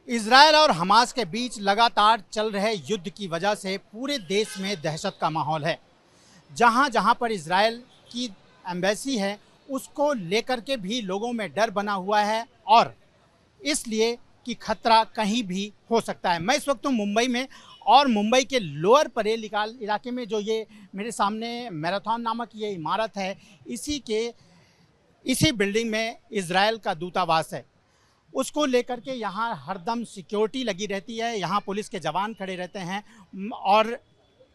Israel और Hamas के बीच लगातार चल रहे युद्ध की वजह से पूरे देश में दहशत का माहौल है। जहां जहां पर इजरायल की एम्बेसी है, उसको लेकर के भी लोगों में डर बना हुआ है और इसलिए कि खतरा कहीं भी हो सकता है। मैं इस वक्त मुंबई में और मुंबई के लोअर परेल इलाके में जो ये मेरे सामने मैराथन नामक ये इमारत है, इसी बिल्डिंग में इजरायल का दूतावास है। उसको लेकर के यहाँ हरदम सिक्योरिटी लगी रहती है, यहाँ पुलिस के जवान खड़े रहते हैं और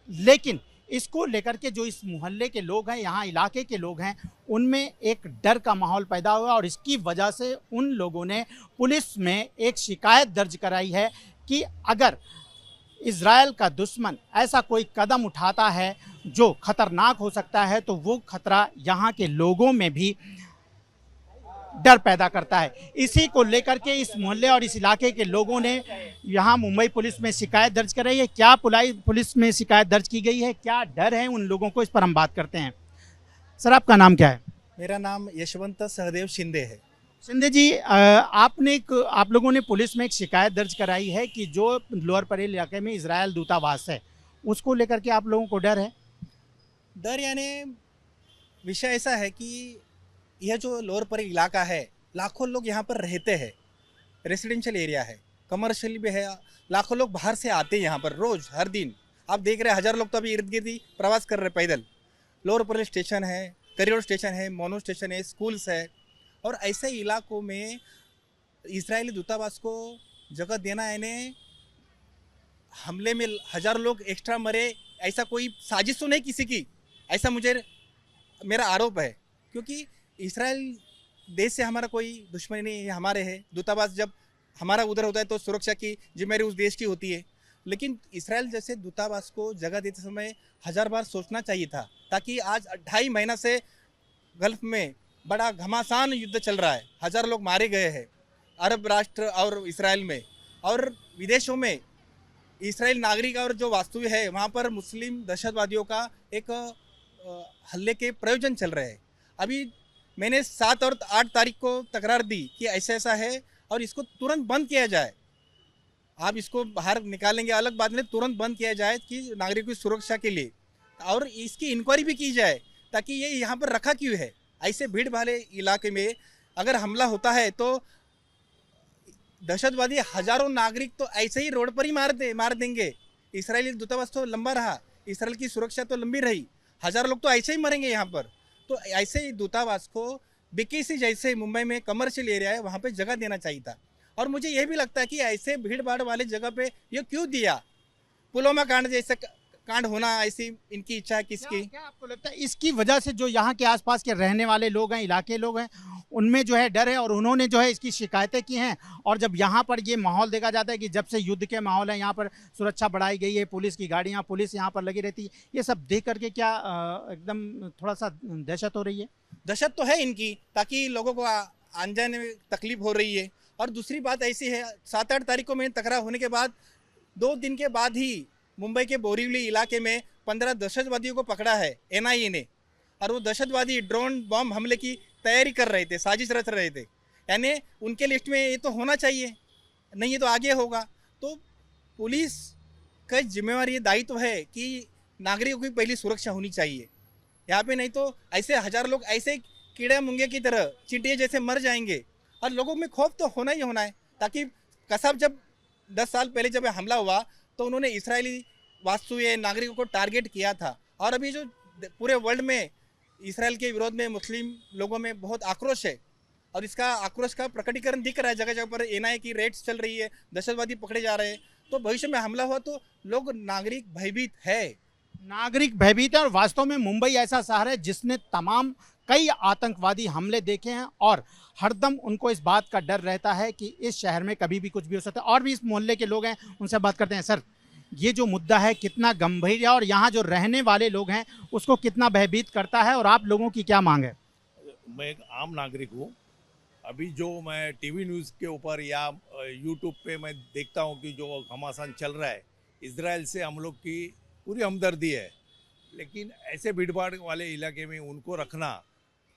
लेकिन इसको लेकर के जो इस मोहल्ले के लोग हैं, यहाँ इलाके के लोग हैं, उनमें एक डर का माहौल पैदा हुआ और इसकी वजह से उन लोगों ने पुलिस में एक शिकायत दर्ज कराई है कि अगर इजरायल का दुश्मन ऐसा कोई कदम उठाता है जो खतरनाक हो सकता है तो वो खतरा यहाँ के लोगों में भी डर पैदा करता है। इसी को लेकर के इस मोहल्ले और इस इलाके के लोगों ने यहाँ मुंबई पुलिस में शिकायत दर्ज कराई है। क्या पुलिस में शिकायत दर्ज की गई है, क्या डर है उन लोगों को, इस पर हम बात करते हैं। सर, आपका नाम क्या है? मेरा नाम यशवंत सहदेव शिंदे है। शिंदे जी, आप लोगों ने पुलिस में एक शिकायत दर्ज कराई है कि जो लोअर परेल इलाके में इजरायल दूतावास है, उसको लेकर के आप लोगों को डर है? डर यानी विषय ऐसा है कि यह जो लोअर परेल इलाका है, लाखों लोग यहाँ पर रहते हैं। रेसिडेंशियल एरिया है, कमर्शियल भी है। लाखों लोग बाहर से आते हैं यहाँ पर रोज़, हर दिन। आप देख रहे हैं हज़ार लोग तो अभी इर्द गिर्द ही प्रवास कर रहे हैं पैदल। लोअर परेल स्टेशन है, करियर स्टेशन है, मोनो स्टेशन है, स्कूल्स है। और ऐसे इलाकों में इजरायली दूतावास को जगह देना यानी हमले में हज़ारों लोग एक्स्ट्रा मरे, ऐसा कोई साजिश तो नहीं किसी की, ऐसा मेरा आरोप है। क्योंकि इजराइल देश से हमारा कोई दुश्मनी नहीं है, हमारे है। दूतावास जब हमारा उधर होता है तो सुरक्षा की जिम्मेदारी उस देश की होती है। लेकिन इजराइल जैसे दूतावास को जगह देते समय 1000 बार सोचना चाहिए था, ताकि आज 2.5 महीना से गल्फ में बड़ा घमासान युद्ध चल रहा है। 1000 लोग मारे गए हैं अरब राष्ट्र और इसराइल में, और विदेशों में इसराइल नागरिक और जो वास्तु है वहाँ पर मुस्लिम दहशतवादियों का एक हल्ले के प्रयोजन चल रहे हैं। अभी मैंने 7 और 8 तारीख को तकरार दी कि ऐसा है और इसको तुरंत बंद किया जाए। आप इसको बाहर निकालेंगे अलग बात नहीं, तुरंत बंद किया जाए कि नागरिकों की सुरक्षा के लिए, और इसकी इंक्वायरी भी की जाए ताकि ये यहाँ पर रखा क्यों है। ऐसे भीड़ भाड़े इलाके में अगर हमला होता है तो दहशतवादी हज़ारों नागरिक तो ऐसे ही रोड पर ही मार देंगे। इसराइली दूतावास तो लंबा रहा, इसराइल की सुरक्षा तो लंबी रही, 1000 लोग तो ऐसे ही मरेंगे यहाँ पर। तो ऐसे ही दूतावास को बीकेसी जैसे मुंबई में कमर्शियल एरिया है वहाँ पे जगह देना चाहिए था। और मुझे ये भी लगता है कि ऐसे भीड़ भाड़ वाले जगह पे ये क्यों दिया। पुलवामा कांड जैसे कांड होना ऐसी इनकी इच्छा है किसकी? क्या आपको लगता है इसकी वजह से जो यहाँ के आसपास के रहने वाले लोग हैं, इलाके लोग हैं, उनमें जो है डर है और उन्होंने जो है इसकी शिकायतें की हैं? और जब यहाँ पर ये माहौल देखा जाता है कि जब से युद्ध के माहौल है, यहाँ पर सुरक्षा बढ़ाई गई है, पुलिस की गाड़ियाँ, पुलिस यहाँ पर लगी रहती है, ये सब देख करके क्या एकदम थोड़ा सा दहशत हो रही है? दहशत तो है इनकी, ताकि लोगों को आने जाने में तकलीफ हो रही है। और दूसरी बात ऐसी है, 7-8 तारीख को मैंने तकरार होने के बाद 2 दिन के बाद ही मुंबई के बोरीवली इलाके में 15 दहशतवादियों को पकड़ा है NIA ने। और वो दहशतवादी ड्रोन बम हमले की तैयारी कर रहे थे, साजिश रच रहे थे। यानी उनके लिस्ट में ये तो होना चाहिए, नहीं ये तो आगे होगा। तो पुलिस का जिम्मेवारी, ये दायित्व है कि नागरिकों की पहली सुरक्षा होनी चाहिए यहाँ पे, नहीं तो ऐसे 1000 लोग ऐसे कीड़े मुंगे की तरह चींटियाँ जैसे मर जाएंगे। और लोगों में खौफ तो होना ही होना है, ताकि कसाब जब 10 साल पहले जब हमला हुआ तो उन्होंने इसराइली वास्तु या नागरिकों को टारगेट किया था। और अभी जो पूरे वर्ल्ड में इसराइल के विरोध में मुस्लिम लोगों में बहुत आक्रोश है, और इसका आक्रोश का प्रकटीकरण दिख रहा है। जगह जगह पर NIA की रेड्स चल रही है, दहशतवादी पकड़े जा रहे हैं। तो भविष्य में हमला हुआ तो लोग नागरिक भयभीत है। नागरिक भयभीत है और वास्तव में मुंबई ऐसा शहर है जिसने तमाम कई आतंकवादी हमले देखे हैं और हरदम उनको इस बात का डर रहता है कि इस शहर में कभी भी कुछ भी हो सकता है। और भी इस मोहल्ले के लोग हैं, उनसे बात करते हैं। सर, ये जो मुद्दा है कितना गंभीर है और यहाँ जो रहने वाले लोग हैं उसको कितना भयभीत करता है और आप लोगों की क्या मांग है? मैं एक आम नागरिक हूँ। अभी जो मैं टीवी न्यूज़ के ऊपर या यूट्यूब पे मैं देखता हूँ कि जो घमासान चल रहा है, इजराइल से हम लोग की पूरी हमदर्दी है, लेकिन ऐसे भीड़ भाड़ वाले इलाके में उनको रखना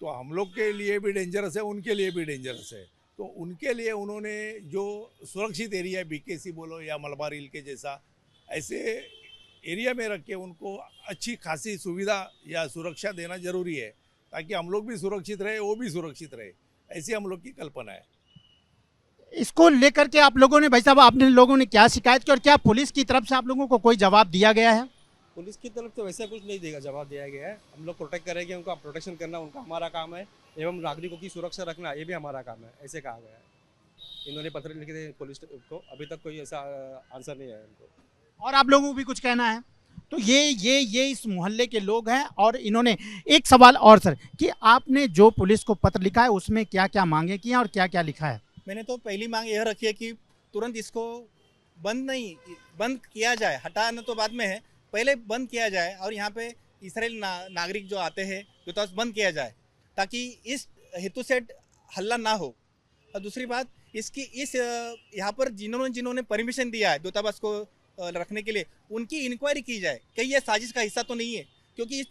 तो हम लोग के लिए भी डेंजरस है, उनके लिए भी डेंजरस है। तो उनके लिए उन्होंने जो सुरक्षित एरिया बीकेसी बोलो या मलबार हिल के जैसा ऐसे एरिया में रख के उनको अच्छी खासी सुविधा या सुरक्षा देना जरूरी है, ताकि हम लोग भी सुरक्षित रहे, वो भी सुरक्षित रहे। ऐसी हम लोग की कल्पना है। इसको लेकर के आप लोगों ने, भाई साहब, आपने लोगों ने क्या शिकायत की और क्या पुलिस की तरफ से आप लोगों को कोई जवाब दिया गया है? पुलिस की तरफ से वैसा कुछ नहीं देगा, जवाब दिया गया है। हम लोग प्रोटेक्ट करेंगे, उनका प्रोटेक्शन करना उनका हमारा काम है, एवं नागरिकों की सुरक्षा रखना ये भी हमारा काम है, ऐसे कहा गया है। इन्होंने पत्र लिखे थे पुलिस को, अभी तक कोई ऐसा आंसर नहीं आया उनको। और आप लोगों को भी कुछ कहना है? तो ये इस मोहल्ले के लोग हैं और इन्होंने एक सवाल और सर, कि आपने जो पुलिस को पत्र लिखा है उसमें क्या क्या मांगे की हैं और क्या क्या लिखा है? मैंने तो पहली मांग यह रखी है कि तुरंत इसको बंद किया जाए, हटाना तो बाद में है, पहले बंद किया जाए और यहाँ पे इसराइल नागरिक जो आते हैं दूतावास बंद किया जाए, ताकि इस हेतु से हल्ला ना हो। और दूसरी बात, इस यहाँ पर जिन्होंने परमिशन दिया है दूतावास को रखने के लिए, उनकी इंक्वायरी की जाए, कहीं ये साजिश का हिस्सा तो नहीं है, क्योंकि इस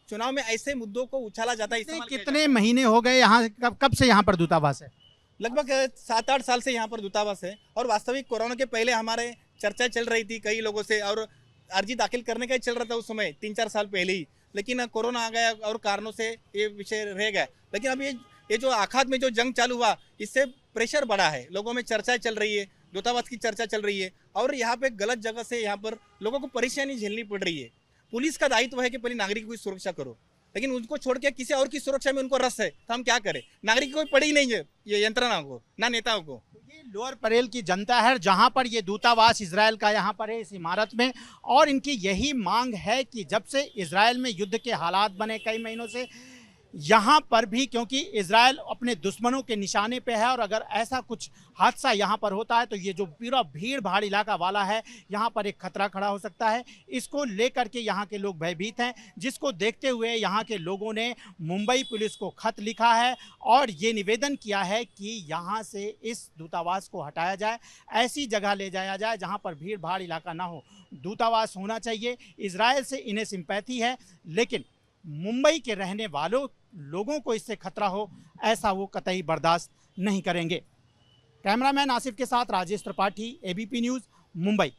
चुनाव में ऐसे मुद्दों को उछाला जाता है। कितने महीने हो गए यहाँ, कब से यहाँ पर दूतावास है? लगभग 7-8 साल से यहाँ पर दूतावास है। और वास्तविक कोरोना के पहले हमारे चर्चा चल रही थी कई लोगों से, और अर्जी दाखिल करने का ही चल रहा था उस समय 3-4 साल पहले ही, लेकिन कोरोना आ गया और कारणों से ये विषय रह गया। लेकिन अब ये जो आखात में जो जंग चालू हुआ, इससे प्रेशर बढ़ा है, लोगों में चर्चा चल रही है, दूतावास की चर्चा चल रही है, और यहाँ पे गलत जगह से यहाँ पर लोगों को परेशानी झेलनी पड़ रही है। पुलिस का दायित्व है कि पहले नागरिक की सुरक्षा करो, लेकिन उनको छोड़ के किसी और की सुरक्षा में उनको रस है, तो हम क्या करें? नागरिक कोई पड़ी नहीं है ये यंत्रणा को, ना नेताओं को। ये लोअर परेल की जनता है जहां पर ये दूतावास इजराइल का यहाँ पर है, इस इमारत में, और इनकी यही मांग है कि जब से इजराइल में युद्ध के हालात बने कई महीनों से, यहाँ पर भी, क्योंकि इजराइल अपने दुश्मनों के निशाने पे है, और अगर ऐसा कुछ हादसा यहाँ पर होता है तो ये जो पूरा भीड़ भाड़ इलाका वाला है, यहाँ पर एक खतरा खड़ा हो सकता है। इसको लेकर के यहाँ के लोग भयभीत हैं, जिसको देखते हुए यहाँ के लोगों ने मुंबई पुलिस को खत लिखा है और ये निवेदन किया है कि यहाँ से इस दूतावास को हटाया जाए, ऐसी जगह ले जाया जाए जहाँ पर भीड़ भाड़ इलाका ना हो। दूतावास होना चाहिए। इजराइल से इन्हें सिंपैथी है, लेकिन मुंबई के रहने वालों लोगों को इससे खतरा हो, ऐसा वो कतई बर्दाश्त नहीं करेंगे। कैमरामैन आसिफ के साथ राजेश त्रिपाठी, एबीपी न्यूज़, मुंबई।